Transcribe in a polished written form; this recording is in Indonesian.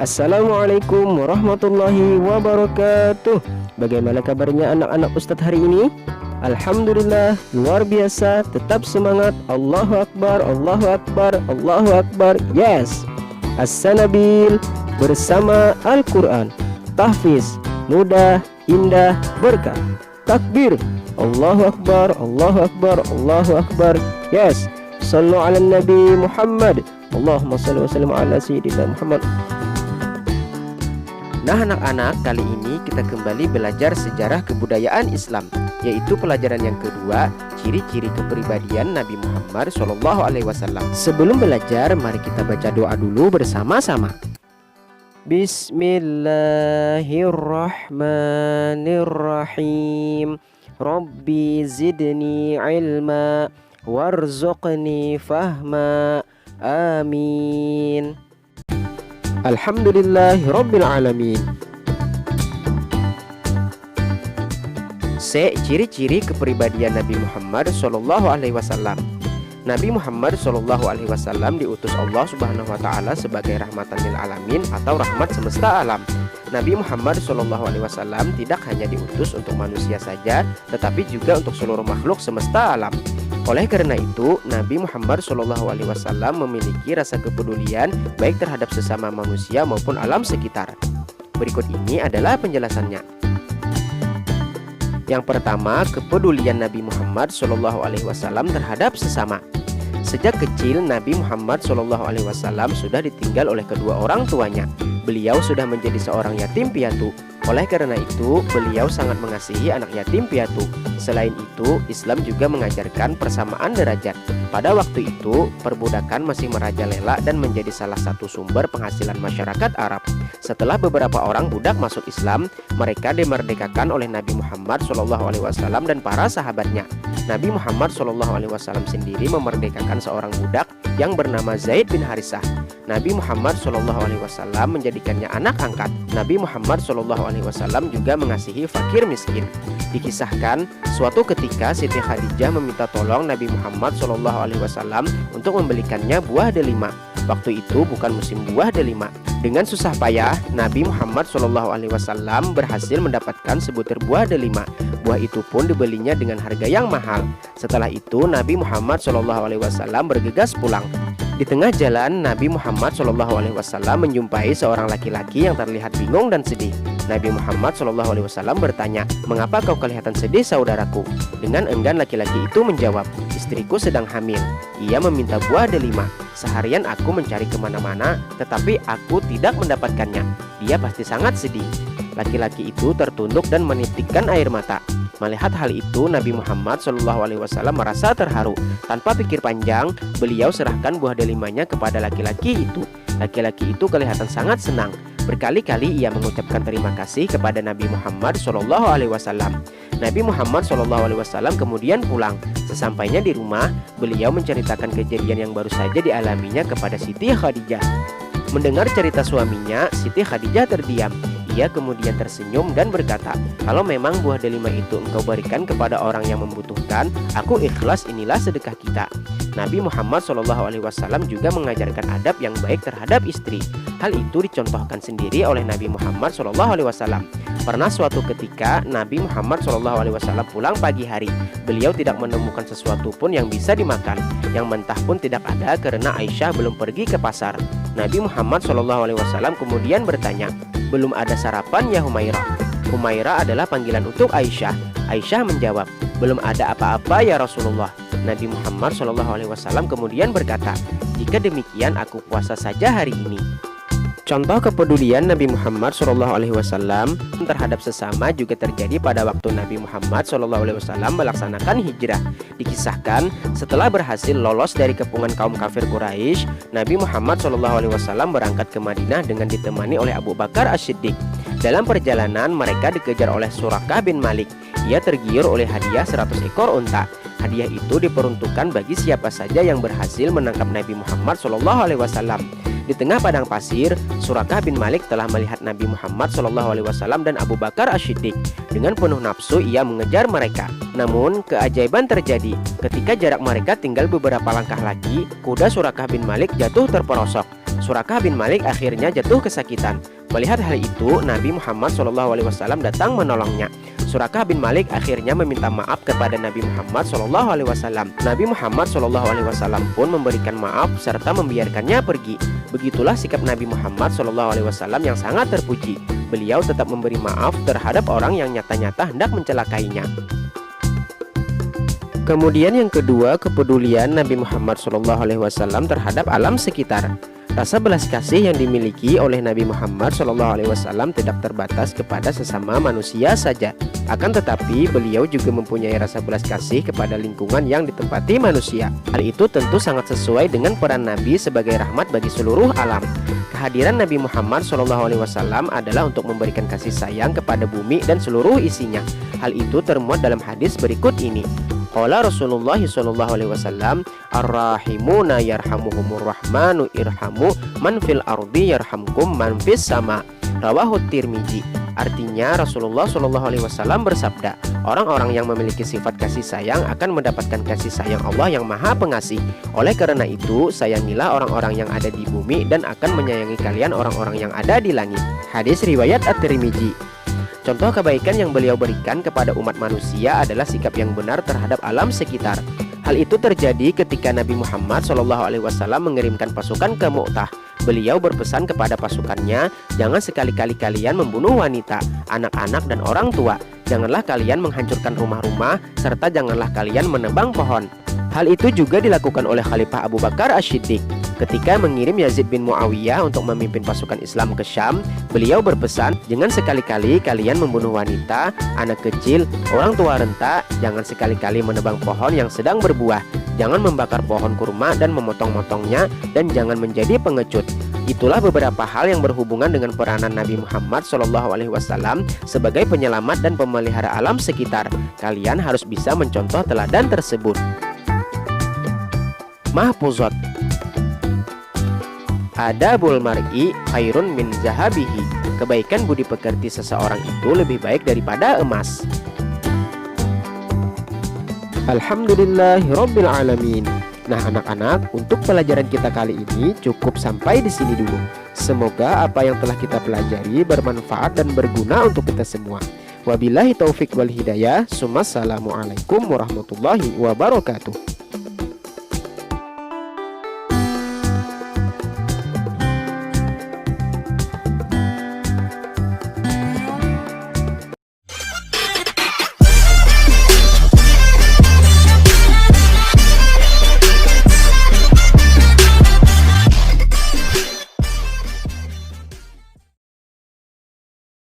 Assalamualaikum warahmatullahi wabarakatuh. Bagaimana kabarnya anak-anak Ustadz hari ini? Alhamdulillah, luar biasa. Tetap semangat. Allahu Akbar, Allahu Akbar, Allahu Akbar. Yes, As-Sanabil bersama Al-Quran. Tahfiz, mudah, indah, berkah. Takbir, Allahu Akbar, Allahu Akbar, Allahu Akbar. Yes, sallu ala Nabi Muhammad. Allahumma salli wa sallim ala Sayyidina Muhammad. Nah anak-anak, kali ini kita kembali belajar sejarah kebudayaan Islam, yaitu pelajaran yang kedua, ciri-ciri kepribadian Nabi Muhammad SAW. Sebelum belajar, mari kita baca doa dulu bersama-sama. Bismillahirrahmanirrahim. Rabbi zidni ilma warzuqni fahma. Amin. Alhamdulillahirabbil alamin. Ciri-ciri kepribadian Nabi Muhammad SAW. Nabi Muhammad SAW diutus Allah Subhanahu wa taala sebagai rahmatan lil alamin atau rahmat semesta alam. Nabi Muhammad SAW tidak hanya diutus untuk manusia saja, tetapi juga untuk seluruh makhluk semesta alam. Oleh karena itu, Nabi Muhammad SAW memiliki rasa kepedulian baik terhadap sesama manusia maupun alam sekitar. Berikut ini adalah penjelasannya. Yang pertama, kepedulian Nabi Muhammad SAW terhadap sesama. Sejak kecil, Nabi Muhammad SAW sudah ditinggal oleh kedua orang tuanya. Beliau sudah menjadi seorang yatim piatu. Oleh karena itu, beliau sangat mengasihi anak yatim piatu. Selain itu, Islam juga mengajarkan persamaan derajat. Pada waktu itu, perbudakan masih merajalela dan menjadi salah satu sumber penghasilan masyarakat Arab. Setelah beberapa orang budak masuk Islam, mereka dimerdekakan oleh Nabi Muhammad SAW dan para sahabatnya. Nabi Muhammad SAW sendiri memerdekakan seorang budak yang bernama Zaid bin Harisah. Nabi Muhammad SAW menjadikannya anak angkat. Nabi Muhammad SAW juga mengasihi fakir miskin. Dikisahkan, suatu ketika Siti Khadijah meminta tolong Nabi Muhammad SAW untuk membelikannya buah delima. Waktu itu bukan musim buah delima. Dengan susah payah, Nabi Muhammad SAW berhasil mendapatkan sebutir buah delima. Buah itu pun dibelinya dengan harga yang mahal. Setelah itu, Nabi Muhammad SAW bergegas pulang. Di tengah jalan, Nabi Muhammad SAW menjumpai seorang laki-laki yang terlihat bingung dan sedih. Nabi Muhammad SAW bertanya, "Mengapa kau kelihatan sedih, saudaraku?" Dengan enggan laki-laki itu menjawab, "Istriku sedang hamil. Ia meminta buah delima. Seharian aku mencari kemana-mana, tetapi aku tidak mendapatkannya. Dia pasti sangat sedih." Laki-laki itu tertunduk dan menitikkan air mata. Melihat hal itu, Nabi Muhammad SAW merasa terharu. Tanpa pikir panjang, beliau serahkan buah delimanya kepada laki-laki itu. Laki-laki itu kelihatan sangat senang. Berkali-kali ia mengucapkan terima kasih kepada Nabi Muhammad SAW. Nabi Muhammad SAW kemudian pulang. Sesampainya di rumah, beliau menceritakan kejadian yang baru saja dialaminya kepada Siti Khadijah. Mendengar cerita suaminya, Siti Khadijah terdiam. Ia kemudian tersenyum dan berkata, "Kalau memang buah delima itu engkau berikan kepada orang yang membutuhkan, aku ikhlas, inilah sedekah kita." Nabi Muhammad SAW juga mengajarkan adab yang baik terhadap istri. Hal itu dicontohkan sendiri oleh Nabi Muhammad SAW. Pernah suatu ketika Nabi Muhammad SAW pulang pagi hari. Beliau tidak menemukan sesuatu pun yang bisa dimakan. Yang mentah pun tidak ada karena Aisyah belum pergi ke pasar. Nabi Muhammad SAW kemudian bertanya, "Belum ada sarapan ya Humairah?" Humairah adalah panggilan untuk Aisyah. Aisyah menjawab, "Belum ada apa-apa ya Rasulullah." Nabi Muhammad SAW kemudian berkata, "Jika demikian aku puasa saja hari ini." Contoh kepedulian Nabi Muhammad SAW terhadap sesama juga terjadi pada waktu Nabi Muhammad SAW melaksanakan hijrah. Dikisahkan, setelah berhasil lolos dari kepungan kaum kafir Quraisy, Nabi Muhammad SAW berangkat ke Madinah dengan ditemani oleh Abu Bakar As-Siddiq. Dalam perjalanan, mereka dikejar oleh Surakah bin Malik. Ia tergiur oleh hadiah 100 ekor unta. Hadiah itu diperuntukkan bagi siapa saja yang berhasil menangkap Nabi Muhammad SAW. Di tengah padang pasir, Surakah bin Malik telah melihat Nabi Muhammad SAW dan Abu Bakar As-Siddiq. Dengan penuh nafsu ia mengejar mereka. Namun keajaiban terjadi. Ketika jarak mereka tinggal beberapa langkah lagi, kuda Surakah bin Malik jatuh terperosok. Surakah bin Malik akhirnya jatuh kesakitan. Melihat hal itu, Nabi Muhammad SAW datang menolongnya. Surakah bin Malik akhirnya meminta maaf kepada Nabi Muhammad SAW. Nabi Muhammad SAW pun memberikan maaf serta membiarkannya pergi. Begitulah sikap Nabi Muhammad SAW yang sangat terpuji. Beliau tetap memberi maaf terhadap orang yang nyata-nyata hendak mencelakainya. Kemudian yang kedua, kepedulian Nabi Muhammad SAW terhadap alam sekitar. Rasa belas kasih yang dimiliki oleh Nabi Muhammad SAW tidak terbatas kepada sesama manusia saja. Akan tetapi beliau juga mempunyai rasa belas kasih kepada lingkungan yang ditempati manusia. Hal itu tentu sangat sesuai dengan peran Nabi sebagai rahmat bagi seluruh alam. Kehadiran Nabi Muhammad SAW adalah untuk memberikan kasih sayang kepada bumi dan seluruh isinya. Hal itu termuat dalam hadis berikut ini. Qala Rasulullah SAW, ar-rahimuna yarhamuhumur rahmanu irhamu man fil ardi yarhamkum man fis sama. Rawahu Tirmizi. Artinya Rasulullah SAW bersabda, orang-orang yang memiliki sifat kasih sayang akan mendapatkan kasih sayang Allah yang maha pengasih. Oleh karena itu, sayangilah orang-orang yang ada di bumi dan akan menyayangi kalian orang-orang yang ada di langit. Hadis riwayat At-Tirmizi. Contoh kebaikan yang beliau berikan kepada umat manusia adalah sikap yang benar terhadap alam sekitar. Hal itu terjadi ketika Nabi Muhammad SAW mengirimkan pasukan ke Mu'tah. Beliau berpesan kepada pasukannya, jangan sekali-kali kalian membunuh wanita, anak-anak dan orang tua. Janganlah kalian menghancurkan rumah-rumah, serta janganlah kalian menebang pohon. Hal itu juga dilakukan oleh Khalifah Abu Bakar Ash-Shiddiq. Ketika mengirim Yazid bin Muawiyah untuk memimpin pasukan Islam ke Syam, beliau berpesan, jangan sekali-kali kalian membunuh wanita, anak kecil, orang tua renta, jangan sekali-kali menebang pohon yang sedang berbuah, jangan membakar pohon kurma dan memotong-motongnya, dan jangan menjadi pengecut. Itulah beberapa hal yang berhubungan dengan peranan Nabi Muhammad SAW sebagai penyelamat dan pemelihara alam sekitar. Kalian harus bisa mencontoh teladan tersebut. Mahfuzat. Adabul mar'i khairun min zahabihi. Kebaikan budi pekerti seseorang itu lebih baik daripada emas. Alhamdulillahirabbil alamin. Nah anak-anak, untuk pelajaran kita kali ini cukup sampai di sini dulu. Semoga apa yang telah kita pelajari bermanfaat dan berguna untuk kita semua. Wabillahi taufik wal hidayah. Assalamualaikum warahmatullahi wabarakatuh.